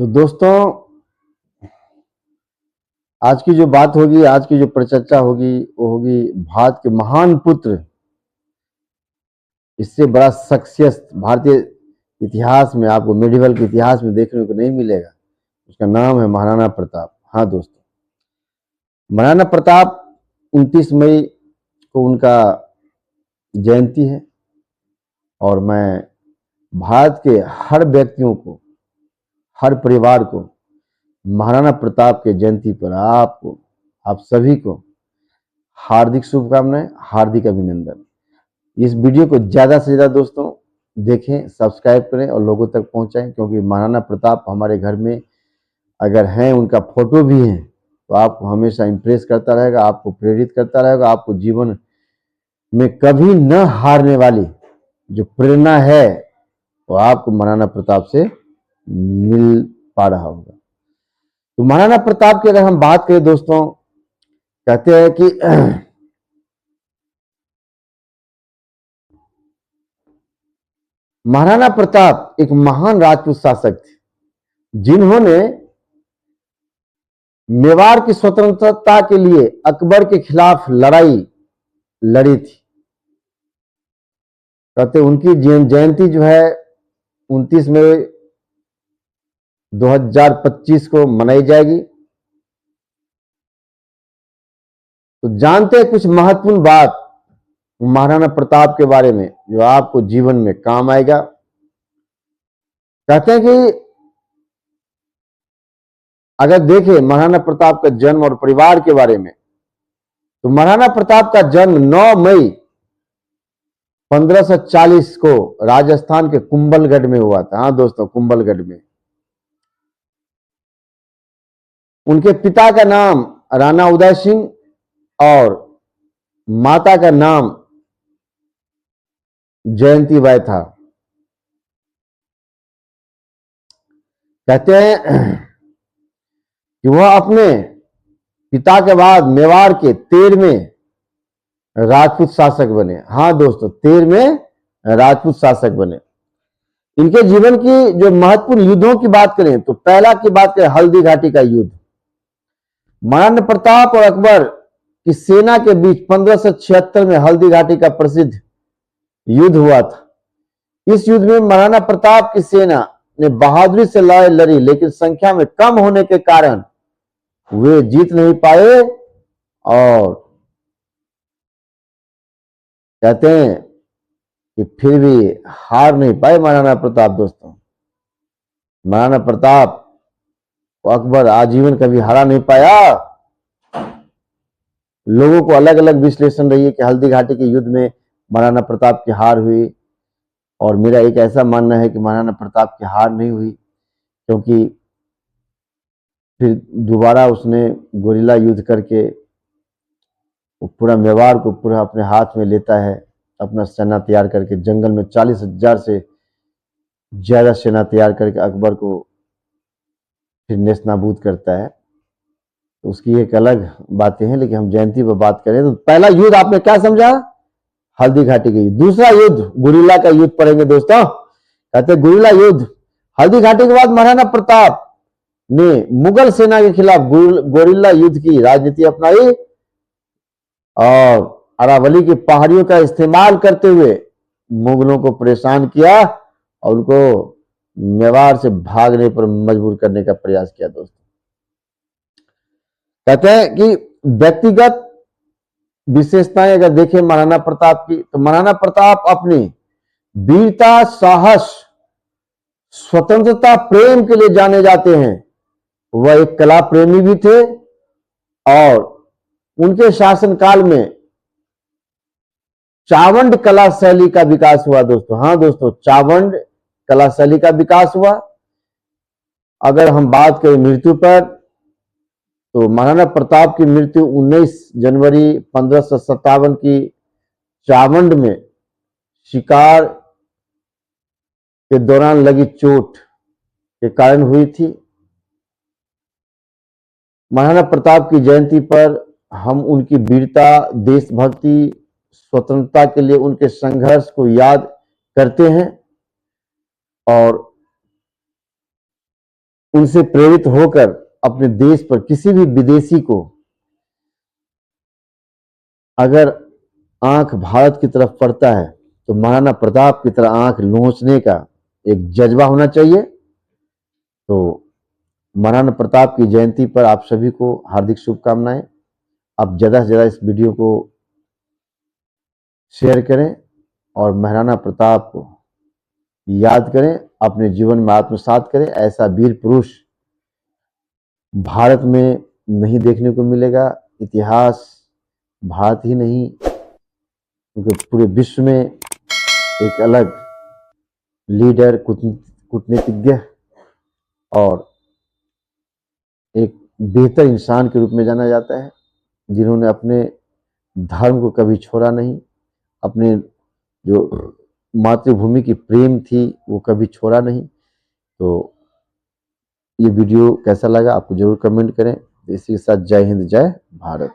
तो दोस्तों, आज की जो बात होगी, आज की जो परिचर्चा होगी, वो होगी भारत के महान पुत्र, इससे बड़ा शख्सियत भारतीय इतिहास में आपको, मेडिवल के इतिहास में देखने को नहीं मिलेगा। उसका नाम है महाराणा प्रताप। हाँ दोस्तों, महाराणा प्रताप 29 मई को उनका जयंती है और मैं भारत के हर व्यक्तियों को, हर परिवार को महाराणा प्रताप के जयंती पर आपको, आप सभी को हार्दिक शुभकामनाएं, हार्दिक अभिनंदन। इस वीडियो को ज़्यादा से ज़्यादा दोस्तों देखें, सब्सक्राइब करें और लोगों तक पहुंचाएं, क्योंकि महाराणा प्रताप हमारे घर में अगर हैं, उनका फोटो भी है, तो आपको हमेशा इम्प्रेस करता रहेगा, आपको प्रेरित करता रहेगा, आपको जीवन में कभी न हारने वाली जो प्रेरणा है वो आपको महाराणा प्रताप से मिल पा रहा होगा। तो महाराणा प्रताप की अगर हम बात करें दोस्तों, कहते हैं कि महाराणा प्रताप एक महान राजपूत शासक थे जिन्होंने मेवाड़ की स्वतंत्रता के लिए अकबर के खिलाफ लड़ाई लड़ी थी। कहते उनकी जयंती जो है 29 मई 2025 को मनाई जाएगी। तो जानते हैं कुछ महत्वपूर्ण बात महाराणा प्रताप के बारे में जो आपको जीवन में काम आएगा। कहते हैं कि अगर देखें महाराणा प्रताप का जन्म और परिवार के बारे में, तो महाराणा प्रताप का जन्म 9 मई 1540 को राजस्थान के कुंभलगढ़ में हुआ था। हाँ दोस्तों, कुंभलगढ़ में। उनके पिता का नाम राणा उदय सिंह और माता का नाम जयंती बाई था। कहते हैं कि वह अपने पिता के बाद मेवाड़ के 13वें राजपूत शासक बने। हाँ दोस्तों, 13वें राजपूत शासक बने। इनके जीवन की जो महत्वपूर्ण युद्धों की बात करें, तो पहला की बात करें हल्दी घाटी का युद्ध। महाराणा प्रताप और अकबर की सेना के बीच 1576 में हल्दी घाटी का प्रसिद्ध युद्ध हुआ था। इस युद्ध में महाराणा प्रताप की सेना ने बहादुरी से लड़ाई लड़ी, लेकिन संख्या में कम होने के कारण वे जीत नहीं पाए और कहते हैं कि फिर भी हार नहीं पाए महाराणा प्रताप। दोस्तों, महाराणा प्रताप और अकबर आजीवन कभी हारा नहीं पाया। लोगों को अलग अलग विश्लेषण रही है कि हल्दी घाटी के युद्ध में महाराणा प्रताप की हार हुई, और मेरा एक ऐसा मानना है कि महाराणा प्रताप की हार नहीं हुई, क्योंकि फिर दोबारा उसने गोरिल्ला युद्ध करके पूरा मेवाड़ को पूरा अपने हाथ में लेता है, अपना सेना तैयार करके जंगल में 40,000 से ज्यादा सेना तैयार करके अकबर को फिर नेस्तनाबूद करता है। तो उसकी एक अलग बातें हैं, लेकिन हम जयंती पर बात करें तो पहला युद्ध आपने क्या समझा? हल्दी घाटी का युद्ध। दूसरा युद्ध गोरिल्ला का युद्ध पढ़ेंगे दोस्तों। कहते हैं गोरिल्ला युद्ध। हल्दी घाटी के बाद महाराणा प्रताप ने मुगल सेना के खिलाफ गोरिल्ला युद्ध की राजनीति अपनाई और अरावली की पहाड़ियों का इस्तेमाल करते हुए मुगलों को परेशान किया और उनको मेवाड़ से भागने पर मजबूर करने का प्रयास किया। दोस्तों, कहते हैं कि व्यक्तिगत विशेषताएं अगर देखें महाराणा प्रताप की, तो महाराणा प्रताप अपनी वीरता, साहस, स्वतंत्रता, प्रेम के लिए जाने जाते हैं। वह एक कला प्रेमी भी थे और उनके शासनकाल में चावंड कला शैली का विकास हुआ। दोस्तों, हाँ दोस्तों, चावंड कला शैली का विकास हुआ। अगर हम बात करें मृत्यु पर, तो महाराणा प्रताप की मृत्यु 19 जनवरी 1557 की चावंड में शिकार के दौरान लगी चोट के कारण हुई थी। महाराणा प्रताप की जयंती पर हम उनकी वीरता, देशभक्ति, स्वतंत्रता के लिए उनके संघर्ष को याद करते हैं और उनसे प्रेरित होकर अपने देश पर किसी भी विदेशी को अगर आंख भारत की तरफ पड़ता है तो महाराणा प्रताप की तरह आंख नोचने का एक जज्बा होना चाहिए। तो महाराणा प्रताप की जयंती पर आप सभी को हार्दिक शुभकामनाएं। आप ज़्यादा से ज़्यादा इस वीडियो को शेयर करें और महाराणा प्रताप को याद करें, अपने जीवन में आत्मसात करें। ऐसा वीर पुरुष भारत में नहीं देखने को मिलेगा। इतिहास भारत ही नहीं, क्योंकि पूरे विश्व में एक अलग लीडर, कूटनीतिज्ञ और एक बेहतर इंसान के रूप में जाना जाता है, जिन्होंने अपने धर्म को कभी छोड़ा नहीं, अपने जो मातृभूमि की प्रेम थी वो कभी छोड़ा नहीं। तो ये वीडियो कैसा लगा आपको जरूर कमेंट करें। इसी के साथ जय हिंद, जय भारत।